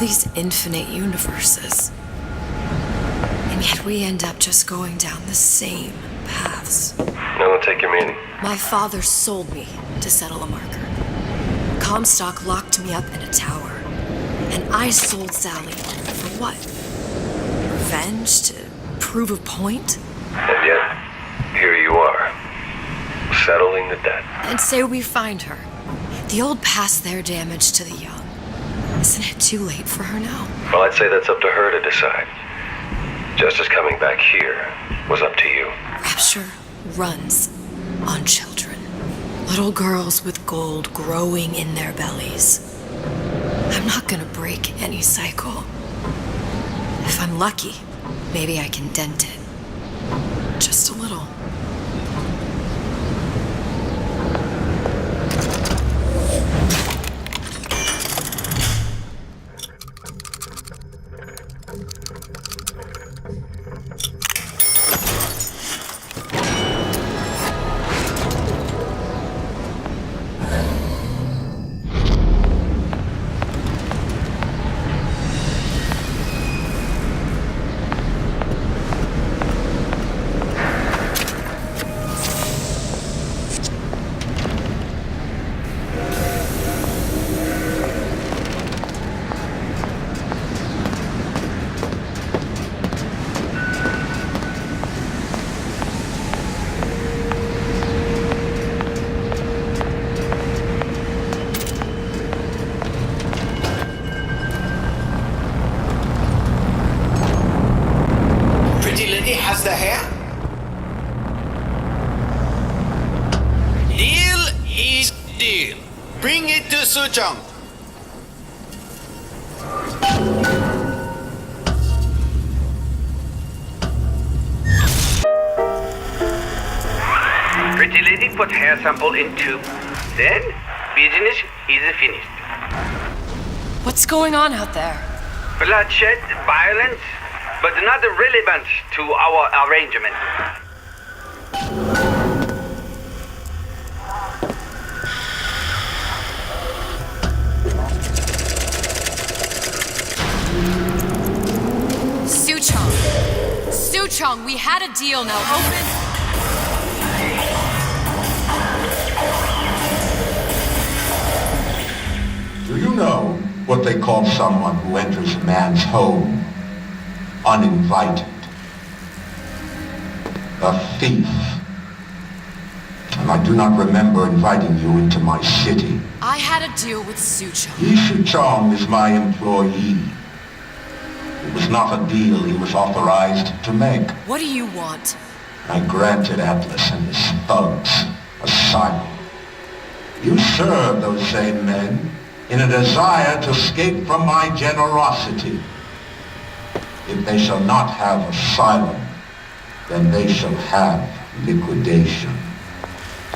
these infinite universes. And yet we end up just going down the same paths. No, take your meaning. My father sold me to settle a marker. Comstock locked me up in a tower. And I sold Sally for what? Revenge? To prove a point? And yet, here you are, settling the debt. And say we find her. The old past their damage to the young. Isn't it too late for her now? Well, I'd say that's up to her to decide. Justice coming back here was up to you. Rapture runs on children. Little girls with gold growing in their bellies. I'm not gonna break any cycle. If I'm lucky, maybe I can dent it. Just a little. Has the hair? Deal is deal. Bring it to Suchong. Pretty lady put hair sample in tube. Then business is finished. What's going on out there? Bloodshed, violence, but not relevant to our arrangement. Suchong, we had a deal, now open. Do you know what they call someone who enters a man's home uninvited? A thief. And I do not remember inviting you into my city. I had a deal with Suchong. Suchong is my employee. It was not a deal he was authorized to make. What do you want? I granted Atlas and his thugs asylum. You serve those same men in a desire to escape from my generosity. If they shall not have asylum, then they shall have liquidation.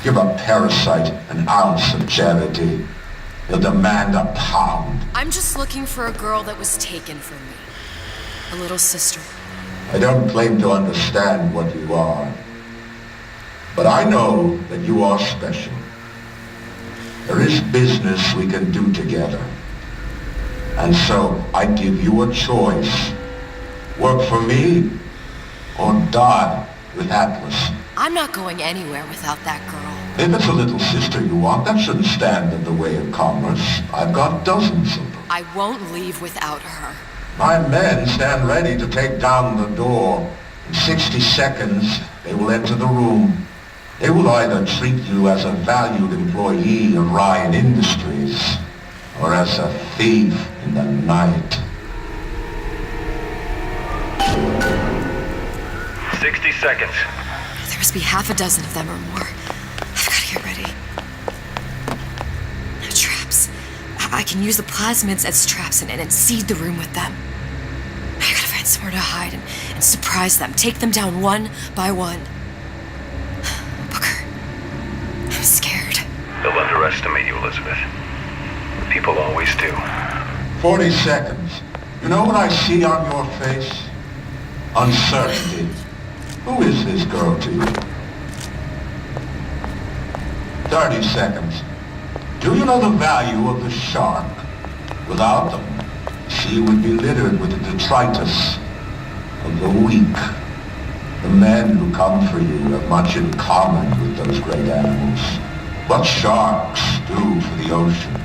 Give a parasite an ounce of charity, he'll demand a pound. I'm just looking for a girl that was taken from me. A little sister. I don't claim to understand what you are, but I know that you are special. There is business we can do together. And so I give you a choice. Work for me or die with Atlas. I'm not going anywhere without that girl. If it's a little sister you want, that shouldn't stand in the way of commerce. I've got dozens of them. I won't leave without her. My men stand ready to take down the door. In 60 seconds, they will enter the room. They will either treat you as a valued employee of Ryan Industries or as a thief in the night. 60 seconds. There must be half a dozen of them or more. I've got to get ready. No traps. I can use the plasmids as traps and seed the room with them. I gotta find somewhere to hide and surprise them. Take them down one by one. Booker, I'm scared. They'll underestimate you, Elizabeth. People always do. 40 seconds. You know what I see on your face? Uncertainty. Who is this girl to you? 30 seconds. Do you know the value of the shark? Without them, galaxy would be littered with the detritus of the weak. The men who come for you have much in common with those great animals. What sharks do for the ocean,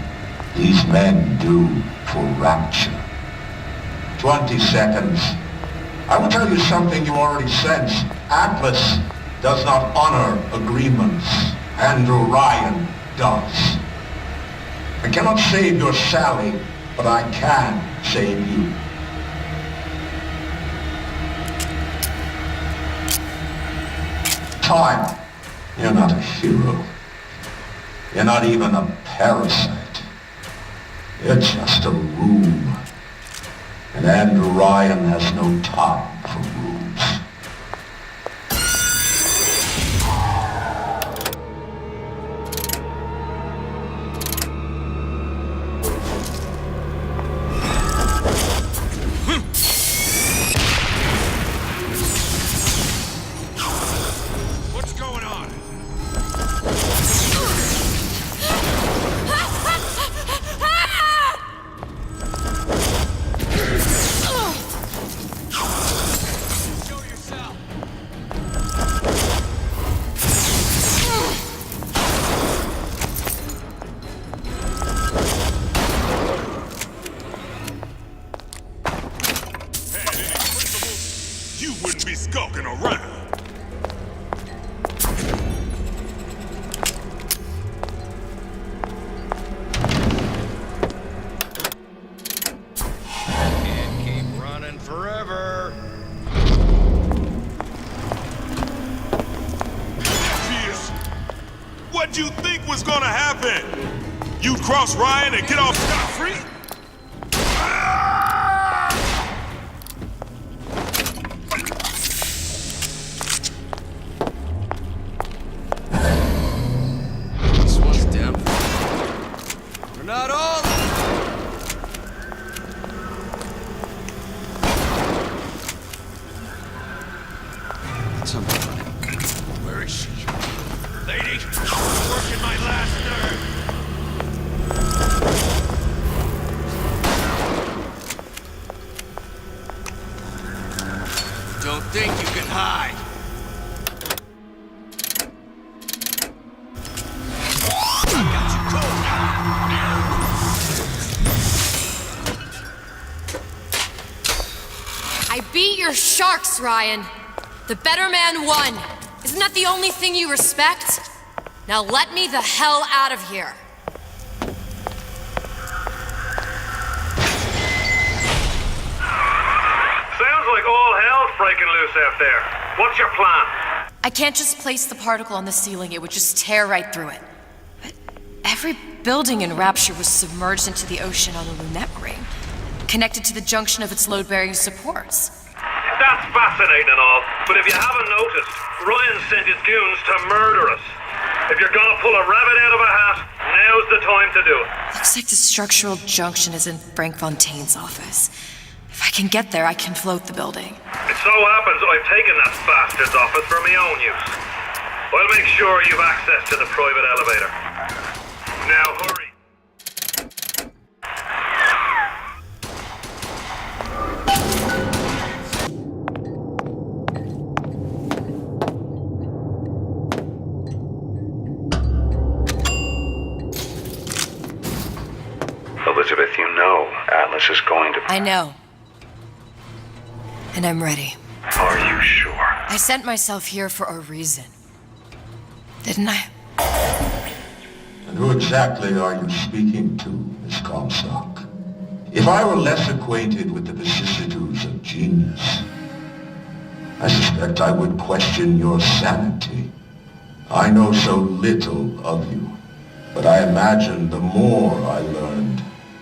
these men do for rapture. 20 seconds. I will tell you something you already sense. Atlas does not honor agreements. Andrew Ryan does. I cannot save your Sally, but I can save you. Time. You're not a hero. You're not even a parasite. You're just a room. And Andrew Ryan has no time for rooms. What'd you think was gonna happen? You'd cross Ryan and get off scot-free? This one's down. We're not all. Somebody. Where is she? Lady, working my last nerve. Don't think you can hide. I got you cold. I beat your sharks, Ryan. The better man won. Isn't that the only thing you respect? Now let me the hell out of here. Sounds like all hell's breaking loose out there. What's your plan? I can't just place the particle on the ceiling, it would just tear right through it. But every building in Rapture was submerged into the ocean on a lunette ring, connected to the junction of its load-bearing supports. That's fascinating and all, but if you haven't noticed, Ryan sent his goons to murder us. If you're gonna pull a rabbit out of a hat, now's the time to do it. Looks like the structural junction is in Frank Fontaine's office. If I can get there, I can float the building. It so happens I've taken that bastard's office for my own use. I'll make sure you've access to the private elevator. Now hurry. Elizabeth, you know Atlas is going to... I know. And I'm ready. Are you sure? I sent myself here for a reason. Didn't I? And who exactly are you speaking to, Miss Comstock? If I were less acquainted with the vicissitudes of genius, I suspect I would question your sanity. I know so little of you, but I imagine the more I learned,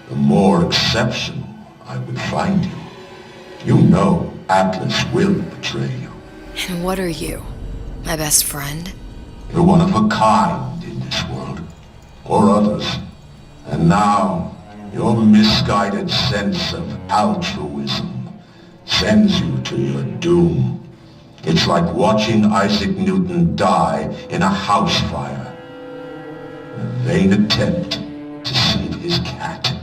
the more exceptional I would find you. You know Atlas will betray you. And what are you? My best friend? You're one of a kind in this world, or others. And now, your misguided sense of altruism sends you to your doom. It's like watching Isaac Newton die in a house fire. A vain attempt to save his cat.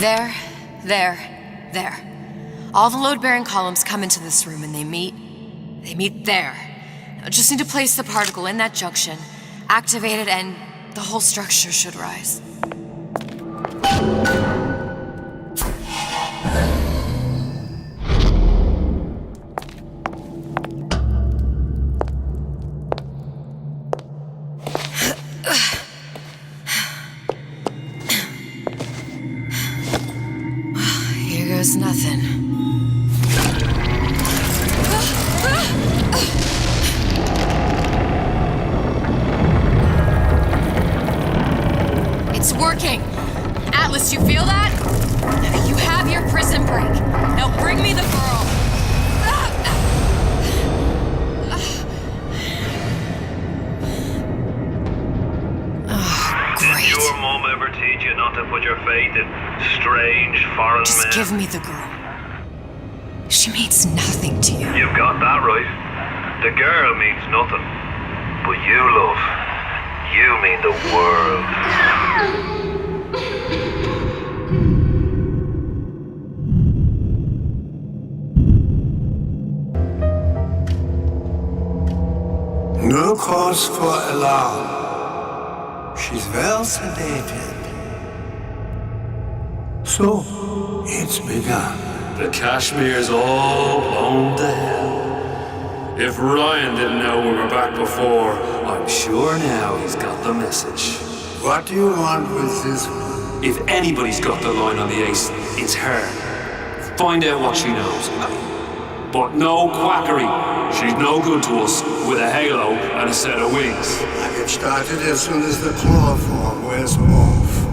There. All the load-bearing columns come into this room and they meet there. I just need to place the particle in that junction, activate it, and the whole structure should rise. Here goes nothing. It's working! Atlas, you feel that? You have your prison break. Now bring me the girl. Oh, great. Did your mom ever teach you not to put your faith in strange foreign Just men? give me the girl. She means nothing to you. You've got that right. The girl means nothing. But you, love, you mean the world. No cause for alarm. She's well sedated. So, it's begun. The Kashmir's all blown to hell. If Ryan didn't know we were back before, I'm sure now he's got the message. What do you want with this one? If anybody's got the line on the ace, it's her. Find out what she knows. But no quackery. She's no good to us with a halo and a set of wings. I get started as soon as the chloroform wears off.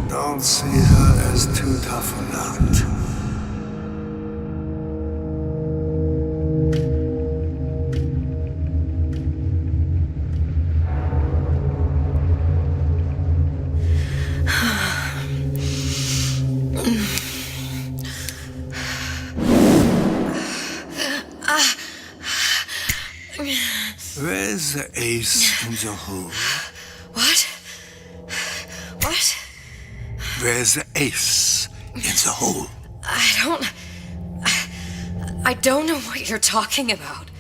Don't see her as too tough a nut. Where's the ace in the hole? What? What? Where's the ace in the hole? I don't know what you're talking about.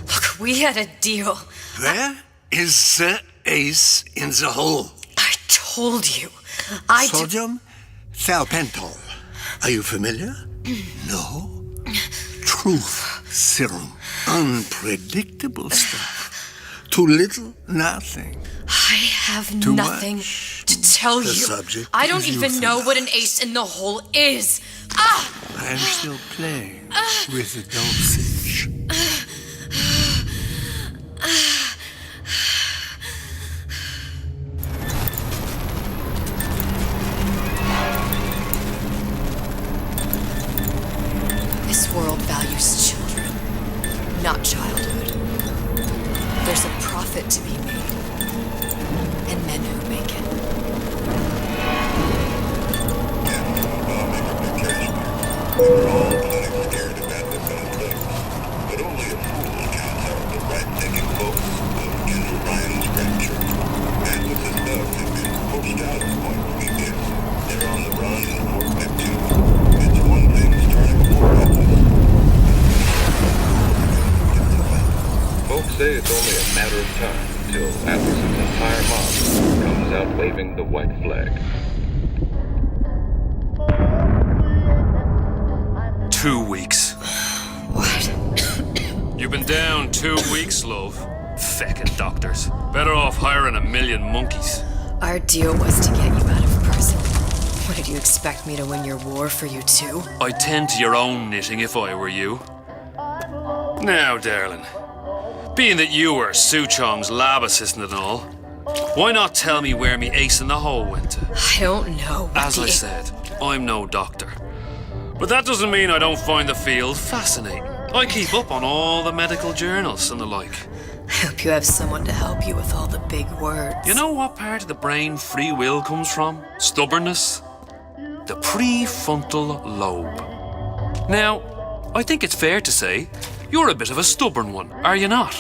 Look, we had a deal. Where is the ace in the hole? I told you. Sodium thiopental. Are you familiar? No? Truth serum. Unpredictable stuff. Too little, nothing. I have Too nothing much. to tell The you. subject I don't is even know what an ace in the hole is. I'm still playing with the dosage. This world values children, not childhood. There's a profit to be made, and men who make it. We're all plenty scared about this on place, but only a fool counts out the right-thinking folks of General Ryan's rapture. Atlas's stuff has been pushed out of point we get. They're on the run in Fort Neptune. It's one thing starting a war Atlas. Folks say it's only a matter of time till Atlas's entire mob comes out waving the white flag. 2 weeks. What? You've been down 2 weeks, love. Feckin' doctors. Better off hiring 1,000,000 monkeys. Our deal was to get you out of prison. What, did you expect me to win your war for you too? I'd tend to your own knitting if I were you. Now, darling, being that you were Su Chong's lab assistant and all, why not tell me where me ace in the hole went to? I don't know. As I said, I'm no doctor. But that doesn't mean I don't find the field fascinating. I keep up on all the medical journals and the like. I hope you have someone to help you with all the big words. You know what part of the brain free will comes from? Stubbornness? The prefrontal lobe. Now, I think it's fair to say you're a bit of a stubborn one, are you not?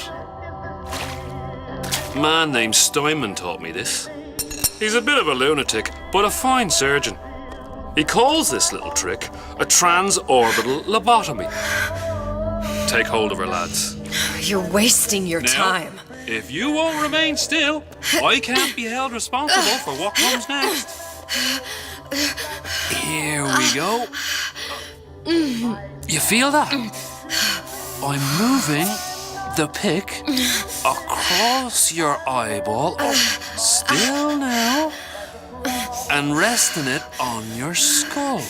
A man named Steinman taught me this. He's a bit of a lunatic, but a fine surgeon. He calls this little trick a transorbital lobotomy. Take hold of her, lads. You're wasting your Now, time. If you won't remain still, I can't be held responsible for what comes next. Here we go. You feel that? I'm moving the pick across your eyeball, still now, and resting it on your skull.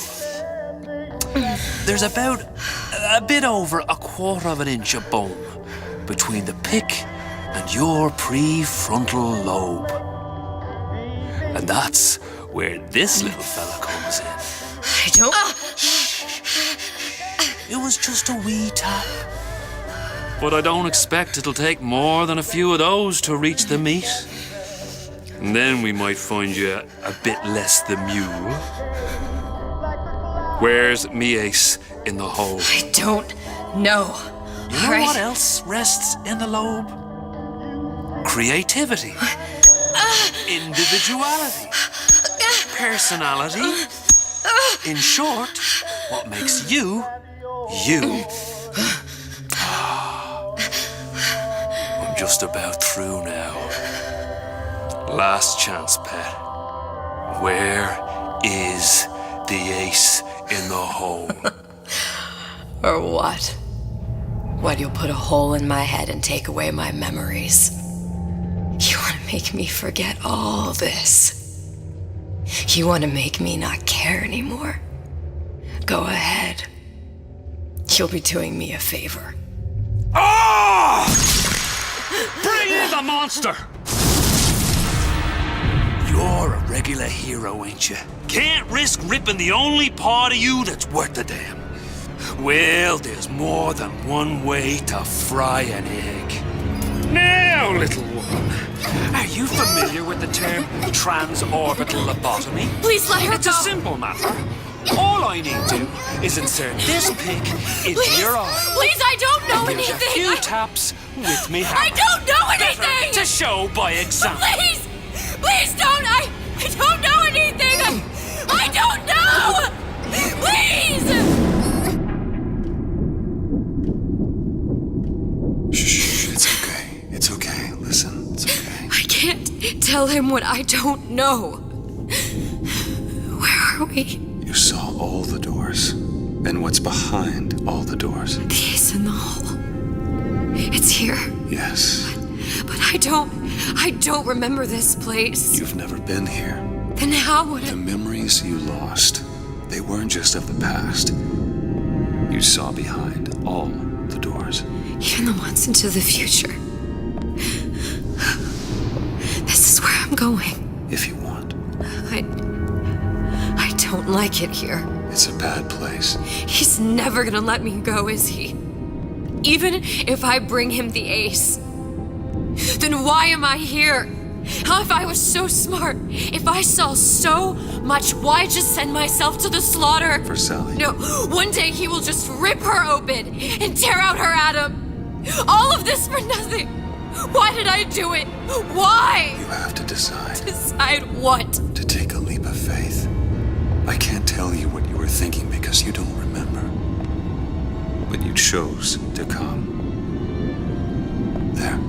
There's about a bit over 1/4 of an inch of bone between the pick and your prefrontal lobe. And that's where this little fella comes in. I don't... It was just a wee tap. But I don't expect it'll take more than a few of those to reach the meat. And then we might find you a bit less the mule. Where's me ace in the hole? I don't know. You know what else rests in the lobe? Creativity. Individuality. Personality. In short, what makes you, you. I'm just about through now. Last chance, pet. Where is the ace in the hole? Or what? What, you'll put a hole in my head and take away my memories? You want to make me forget all this? You want to make me not care anymore? Go ahead. You'll be doing me a favor. Ah! Bring in the monster! You're a regular hero, ain't you? Can't risk ripping the only part of you that's worth a damn. Well, there's more than one way to fry an egg. Now, little one, are you familiar with the term transorbital lobotomy? Please let her It's go. a simple matter. All I need to is insert this pick into your eye. Please, I don't know Give you a anything. few taps with me hand. I don't know Better anything. to show by example. Please, please don't. I don't know anything. I don't know. Please. Shh, it's okay. It's okay. Listen, it's okay. I can't tell him what I don't know. Where are we? You saw all the doors. And what's behind all the doors? The ace in the hole. It's here. Yes. But I don't remember this place. You've never been here. Then how would The it? memories you lost, they weren't just of the past. You saw behind all the doors. Even the ones into the future. This is where I'm going. If you want. I don't like it here. It's a bad place. He's never gonna let me go, is he? Even if I bring him the ace. Then why am I here? How if I was so smart? If I saw so much, why just send myself to the slaughter? For Sally. No, one day he will just rip her open and tear out her atom. All of this for nothing. Why did I do it? Why? You have to decide. Decide what? To take a leap of faith. I can't tell you what you were thinking because you don't remember. But you chose to come. There.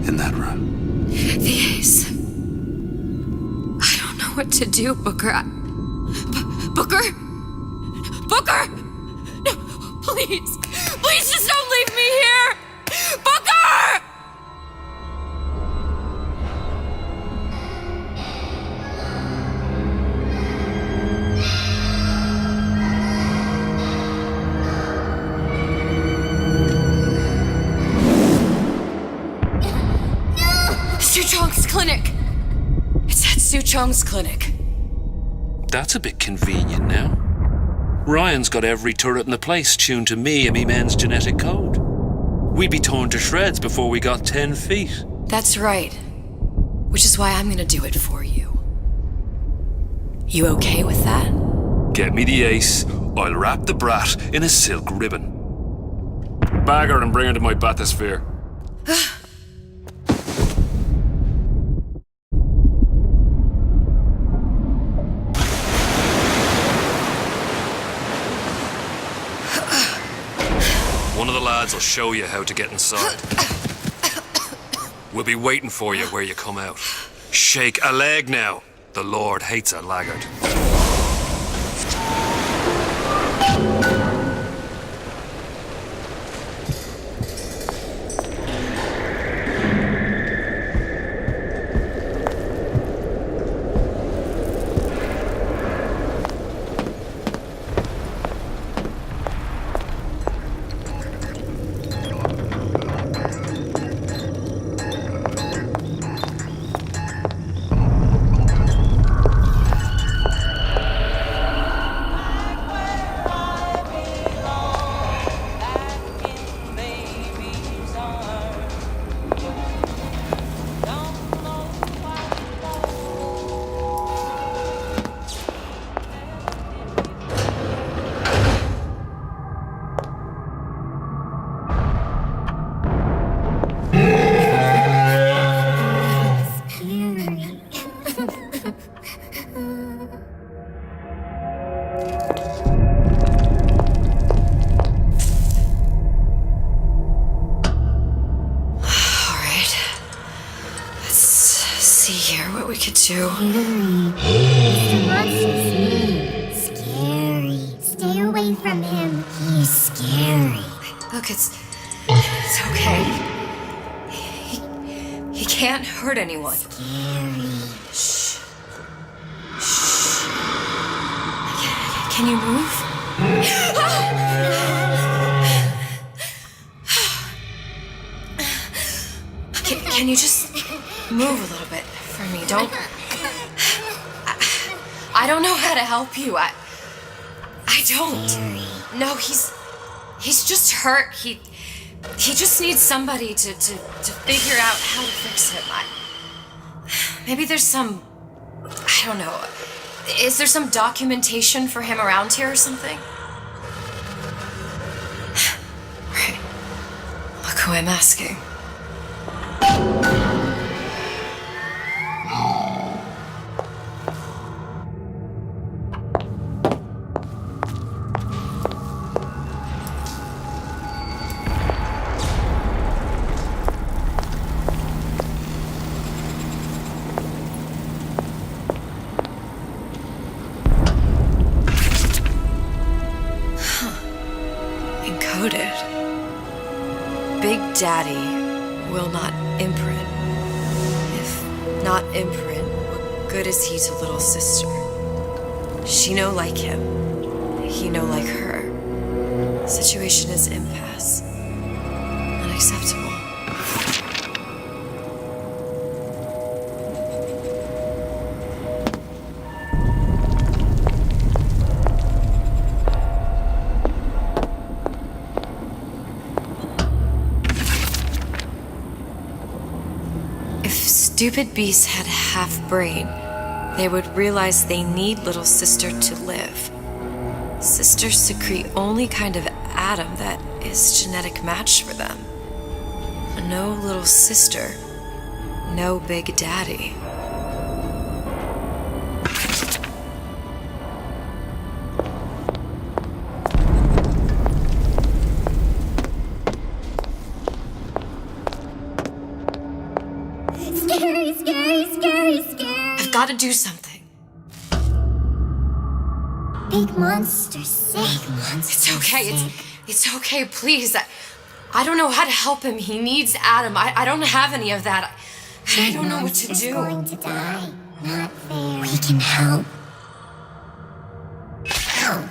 In that room. The ace. I don't know what to do, Booker. Booker? Booker! No, please. Please just don't leave me here! Booker! Suchong's clinic. It's at Suchong's clinic. That's a bit convenient now. Ryan's got every turret in the place tuned to me and me men's genetic code. We'd be torn to shreds before we got 10 feet. That's right. Which is why I'm gonna do it for you. You okay with that? Get me the ace, I'll wrap the brat in a silk ribbon. Bag her and bring her to my bathysphere. guards will show you how to get inside. We'll be waiting for you where you come out. Shake a leg now. The Lord hates a laggard. Mr. Monster's mean. Scary. Stay away from him. He's scary. Look, it's okay. He can't hurt anyone. Scary. Shh. Shh. Can you move? Can you just move a little bit for me? I don't know how to help you. I don't. No, he's just hurt. He just needs somebody to figure out how to fix him. Maybe there's some, I don't know. Is there some documentation for him around here or something? Right. Look who I'm asking. Big Daddy will not imprint. If not imprint, what good is he to little sister? She no like him. He no like her. Situation is impasse. Unacceptable. Stupid beasts had half brain. They would realize they need little sister to live. Sisters secrete only kind of atom that is genetic match for them. No little sister, no Big Daddy. I've got to do something. Big monster sick. It's okay. It's okay, please. I don't know how to help him. He needs Adam. I don't have any of that. I don't know what to do. Going to die. Not fair. We can help. Help.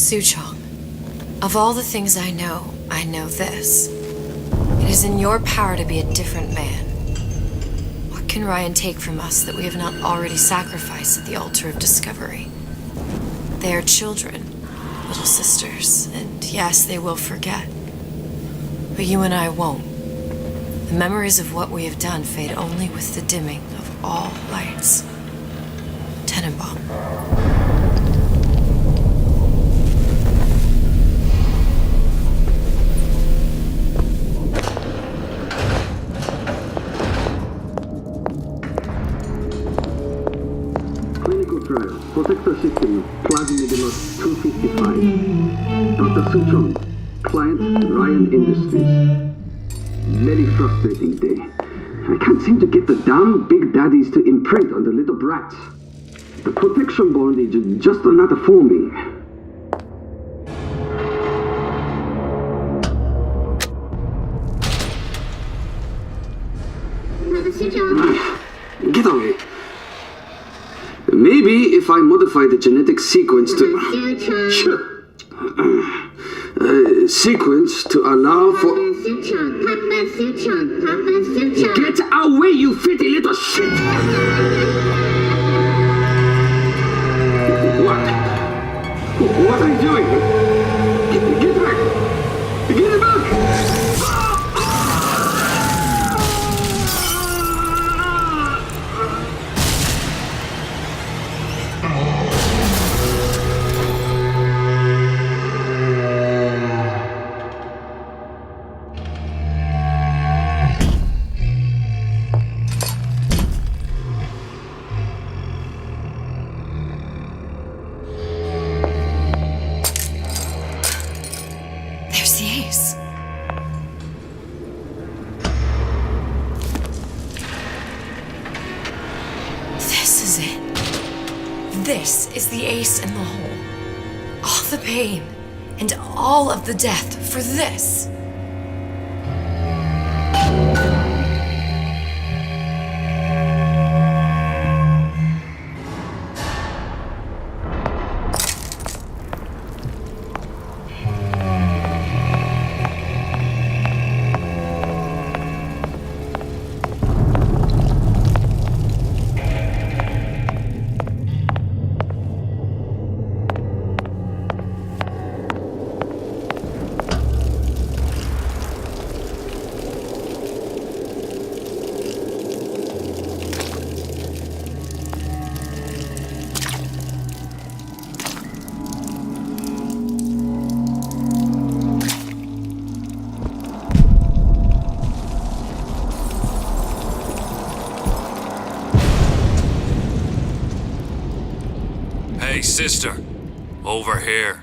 Suchong, of all the things I know this. It is in your power to be a different man. What can Ryan take from us that we have not already sacrificed at the altar of discovery? They are children, little sisters, and yes, they will forget. But you and I won't. The memories of what we have done fade only with the dimming of all lights. Tenenbaum. Clinical trial. Protector system. Plasmidimos 255. Dr. Suchong. Client Ryan Industries. Very frustrating day. I can't seem to get the damn big daddies to imprint on the little brats. The protection bond is just not forming. Get away. Maybe if I modify the genetic sequence to... sequence to allow for... Get away, you filthy little shit! What are you doing? Get back! Get back! This is the ace in the hole. All the pain and all of the death for this. Hey, sister. Over here.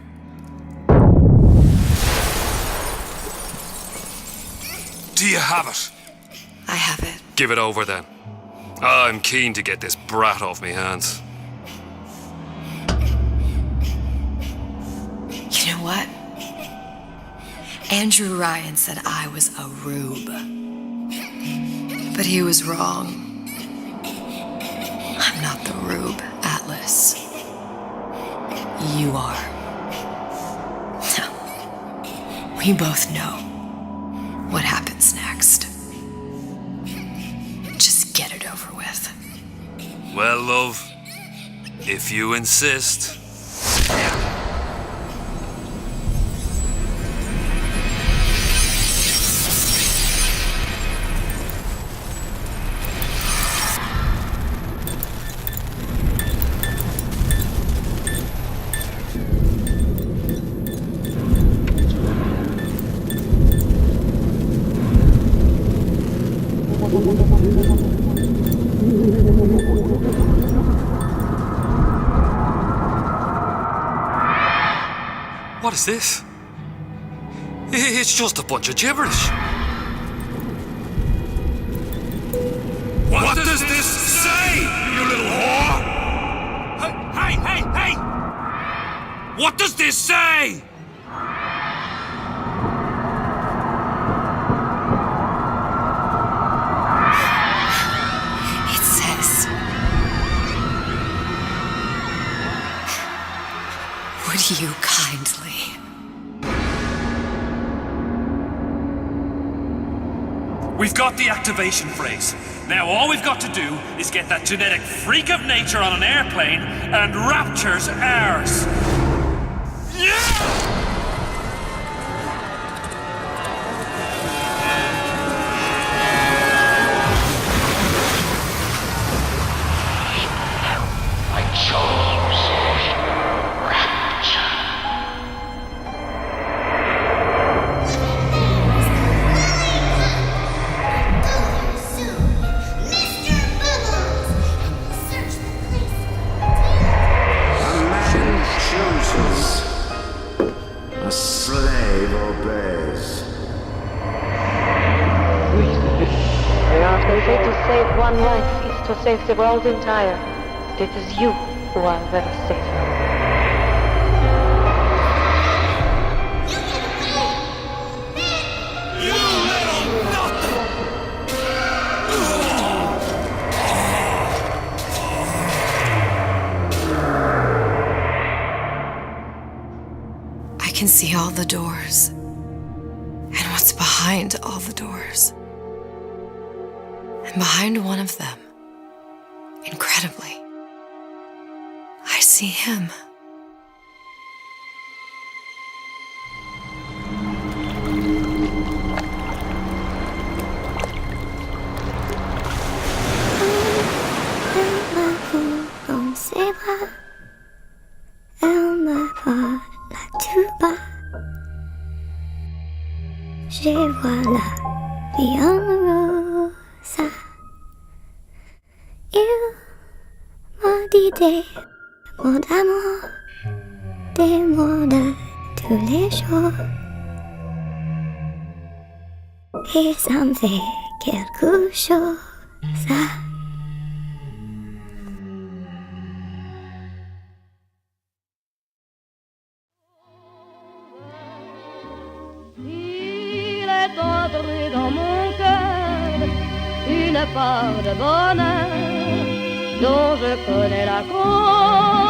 Do you have it? I have it. Give it over then. I'm keen to get this brat off me hands. You know what? Andrew Ryan said I was a rube. But he was wrong. I'm not the rube, Atlas. You are. No. We both know what happens next. Just get it over with. Well, love, if you insist. What is this? It's just a bunch of gibberish. What does this say, you little whore? Hey! What does this say? It says... Would you kindly? We've got the activation phrase. Now all we've got to do is get that genetic freak of nature on an airplane and Rapture's ours. Yeah! One life is to save the world entire. It is you who are very safe. You little nothing! I can see all the doors. And what's behind all the doors. And behind one of them, incredibly, I see him. Je vois la vie en rose. Il m'a dit des mots d'amour, des mots de tous les jours. Et ça me fait quelque chose. Il est entré dans mon cœur une part de bonheur dont je connais la cause.